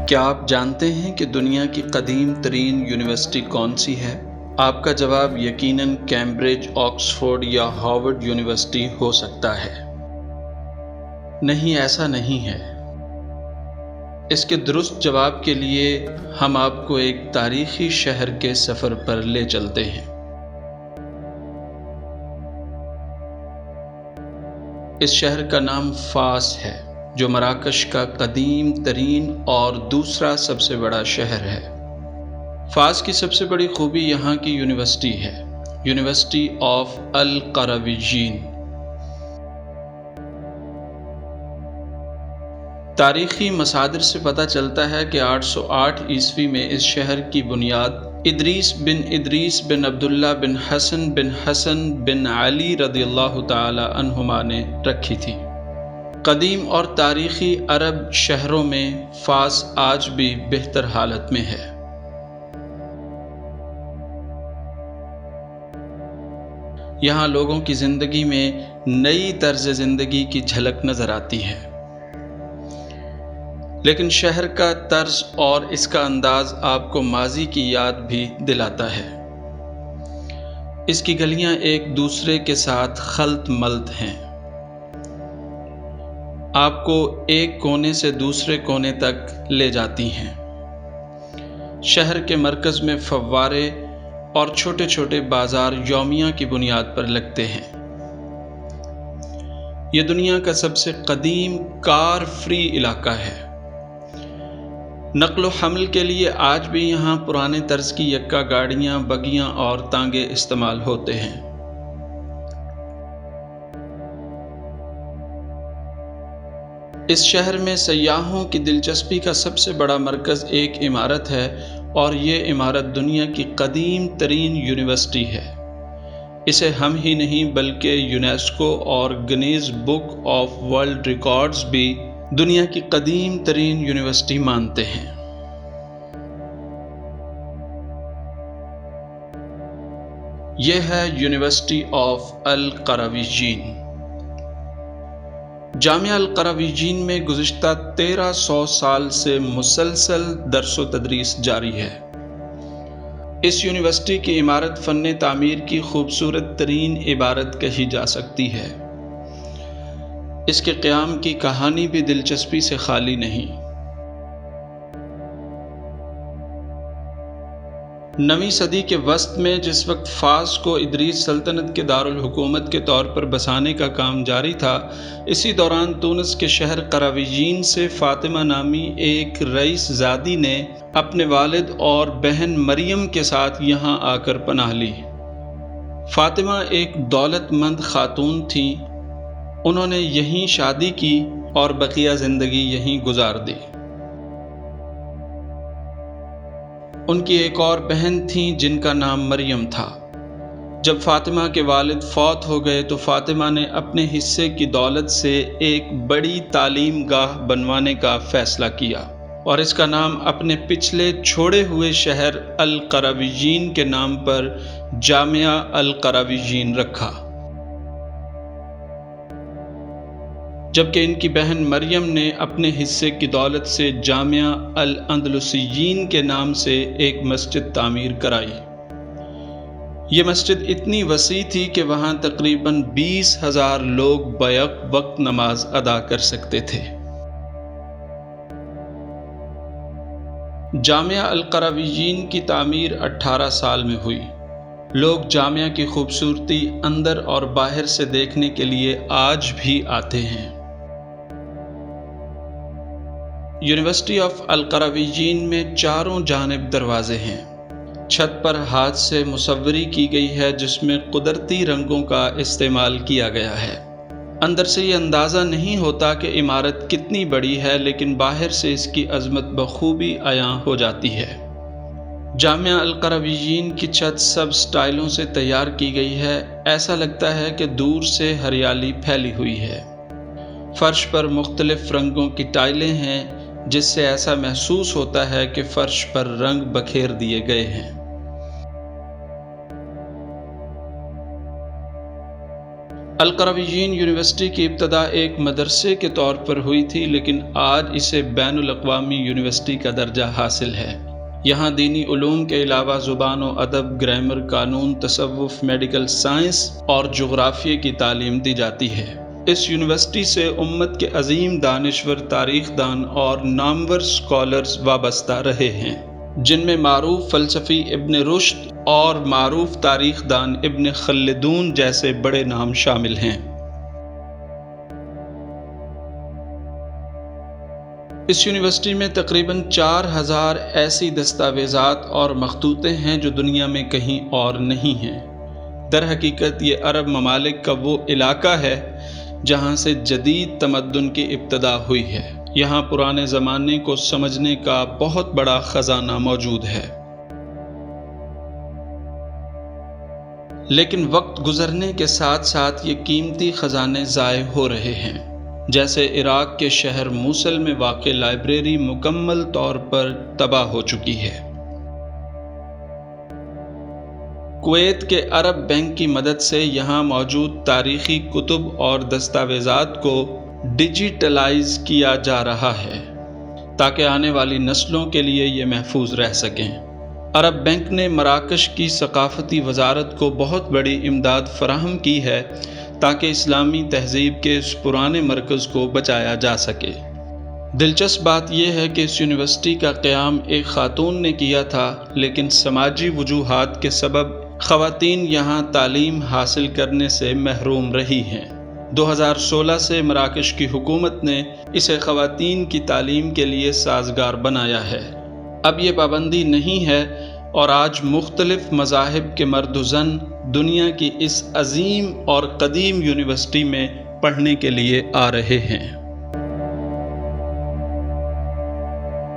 کیا آپ جانتے ہیں کہ دنیا کی قدیم ترین یونیورسٹی کون سی ہے؟ آپ کا جواب یقیناً کیمبرج، آکسفورڈ یا ہارورڈ یونیورسٹی ہو سکتا ہے۔ نہیں، ایسا نہیں ہے۔ اس کے درست جواب کے لیے ہم آپ کو ایک تاریخی شہر کے سفر پر لے چلتے ہیں۔ اس شہر کا نام فاس ہے، جو مراکش کا قدیم ترین اور دوسرا سب سے بڑا شہر ہے۔ فاس کی سب سے بڑی خوبی یہاں کی یونیورسٹی ہے، یونیورسٹی آف القرویین۔ تاریخی مصادر سے پتہ چلتا ہے کہ 808 عیسوی میں اس شہر کی بنیاد ادریس بن عبداللہ بن حسن بن علی رضی اللہ تعالی عنہما نے رکھی تھی۔ قدیم اور تاریخی عرب شہروں میں فاس آج بھی بہتر حالت میں ہے۔ یہاں لوگوں کی زندگی میں نئی طرز زندگی کی جھلک نظر آتی ہے، لیکن شہر کا طرز اور اس کا انداز آپ کو ماضی کی یاد بھی دلاتا ہے۔ اس کی گلیاں ایک دوسرے کے ساتھ خلط ملط ہیں، آپ کو ایک کونے سے دوسرے کونے تک لے جاتی ہیں۔ شہر کے مرکز میں فوارے اور چھوٹے چھوٹے بازار یومیہ کی بنیاد پر لگتے ہیں۔ یہ دنیا کا سب سے قدیم کار فری علاقہ ہے۔ نقل و حمل کے لیے آج بھی یہاں پرانے طرز کی یکا گاڑیاں، بگیاں اور تانگے استعمال ہوتے ہیں۔ اس شہر میں سیاحوں کی دلچسپی کا سب سے بڑا مرکز ایک عمارت ہے، اور یہ عمارت دنیا کی قدیم ترین یونیورسٹی ہے۔ اسے ہم ہی نہیں بلکہ یونیسکو اور Guinness book of world records بھی دنیا کی قدیم ترین یونیورسٹی مانتے ہیں۔ یہ ہے یونیورسٹی آف القرویین۔ جامعہ القرویین میں گزشتہ 1300 سال سے مسلسل درس و تدریس جاری ہے۔ اس یونیورسٹی کی عمارت فن تعمیر کی خوبصورت ترین عبارت کہی جا سکتی ہے۔ اس کے قیام کی کہانی بھی دلچسپی سے خالی نہیں۔ 9ویں صدی کے وسط میں جس وقت فاس کو ادریس سلطنت کے دارالحکومت کے طور پر بسانے کا کام جاری تھا، اسی دوران تونس کے شہر قرویین سے فاطمہ نامی ایک رئیس زادی نے اپنے والد اور بہن مریم کے ساتھ یہاں آ کر پناہ لی۔ فاطمہ ایک دولت مند خاتون تھیں، انہوں نے یہیں شادی کی اور بقیہ زندگی یہیں گزار دی۔ ان کی ایک اور بہن تھیں جن کا نام مریم تھا۔ جب فاطمہ کے والد فوت ہو گئے تو فاطمہ نے اپنے حصے کی دولت سے ایک بڑی تعلیم گاہ بنوانے کا فیصلہ کیا اور اس کا نام اپنے پچھلے چھوڑے ہوئے شہر القرویین کے نام پر جامعہ القرویین رکھا، جبکہ ان کی بہن مریم نے اپنے حصے کی دولت سے جامعہ الاندلسیین کے نام سے ایک مسجد تعمیر کرائی۔ یہ مسجد اتنی وسیع تھی کہ وہاں تقریباً 20,000 لوگ بیک وقت نماز ادا کر سکتے تھے۔ جامعہ القرویین کی تعمیر 18 سال میں ہوئی۔ لوگ جامعہ کی خوبصورتی اندر اور باہر سے دیکھنے کے لیے آج بھی آتے ہیں۔ یونیورسٹی آف القرویین میں چاروں جانب دروازے ہیں۔ چھت پر ہاتھ سے مصوری کی گئی ہے جس میں قدرتی رنگوں کا استعمال کیا گیا ہے۔ اندر سے یہ اندازہ نہیں ہوتا کہ عمارت کتنی بڑی ہے، لیکن باہر سے اس کی عظمت بخوبی عیاں ہو جاتی ہے۔ جامعہ القرویین کی چھت سب سٹائلوں سے تیار کی گئی ہے، ایسا لگتا ہے کہ دور سے ہریالی پھیلی ہوئی ہے۔ فرش پر مختلف رنگوں کی ٹائلیں ہیں، جس سے ایسا محسوس ہوتا ہے کہ فرش پر رنگ بکھیر دیے گئے ہیں۔ القرویین یونیورسٹی کی ابتدا ایک مدرسے کے طور پر ہوئی تھی، لیکن آج اسے بین الاقوامی یونیورسٹی کا درجہ حاصل ہے۔ یہاں دینی علوم کے علاوہ زبان و ادب، گرامر، قانون، تصوف، میڈیکل سائنس اور جغرافیے کی تعلیم دی جاتی ہے۔ اس یونیورسٹی سے امت کے عظیم دانشور، تاریخ دان اور نامور اسکالرز وابستہ رہے ہیں، جن میں معروف فلسفی ابن رشد اور معروف تاریخ دان ابن خلدون جیسے بڑے نام شامل ہیں۔ اس یونیورسٹی میں تقریباً 4000 ایسی دستاویزات اور مخطوطے ہیں جو دنیا میں کہیں اور نہیں ہیں۔ در حقیقت یہ عرب ممالک کا وہ علاقہ ہے جہاں سے جدید تمدن کی ابتدا ہوئی ہے۔ یہاں پرانے زمانے کو سمجھنے کا بہت بڑا خزانہ موجود ہے، لیکن وقت گزرنے کے ساتھ ساتھ یہ قیمتی خزانے ضائع ہو رہے ہیں۔ جیسے عراق کے شہر موصل میں واقع لائبریری مکمل طور پر تباہ ہو چکی ہے۔ کویت کے عرب بینک کی مدد سے یہاں موجود تاریخی کتب اور دستاویزات کو ڈیجیٹلائز کیا جا رہا ہے تاکہ آنے والی نسلوں کے لیے یہ محفوظ رہ سکیں۔ عرب بینک نے مراکش کی ثقافتی وزارت کو بہت بڑی امداد فراہم کی ہے تاکہ اسلامی تہذیب کے اس پرانے مرکز کو بچایا جا سکے۔ دلچسپ بات یہ ہے کہ اس یونیورسٹی کا قیام ایک خاتون نے کیا تھا، لیکن سماجی وجوہات کے سبب خواتین یہاں تعلیم حاصل کرنے سے محروم رہی ہیں۔ 2016 سے مراکش کی حکومت نے اسے خواتین کی تعلیم کے لیے سازگار بنایا ہے۔ اب یہ پابندی نہیں ہے اور آج مختلف مذاہب کے مرد و زن دنیا کی اس عظیم اور قدیم یونیورسٹی میں پڑھنے کے لیے آ رہے ہیں۔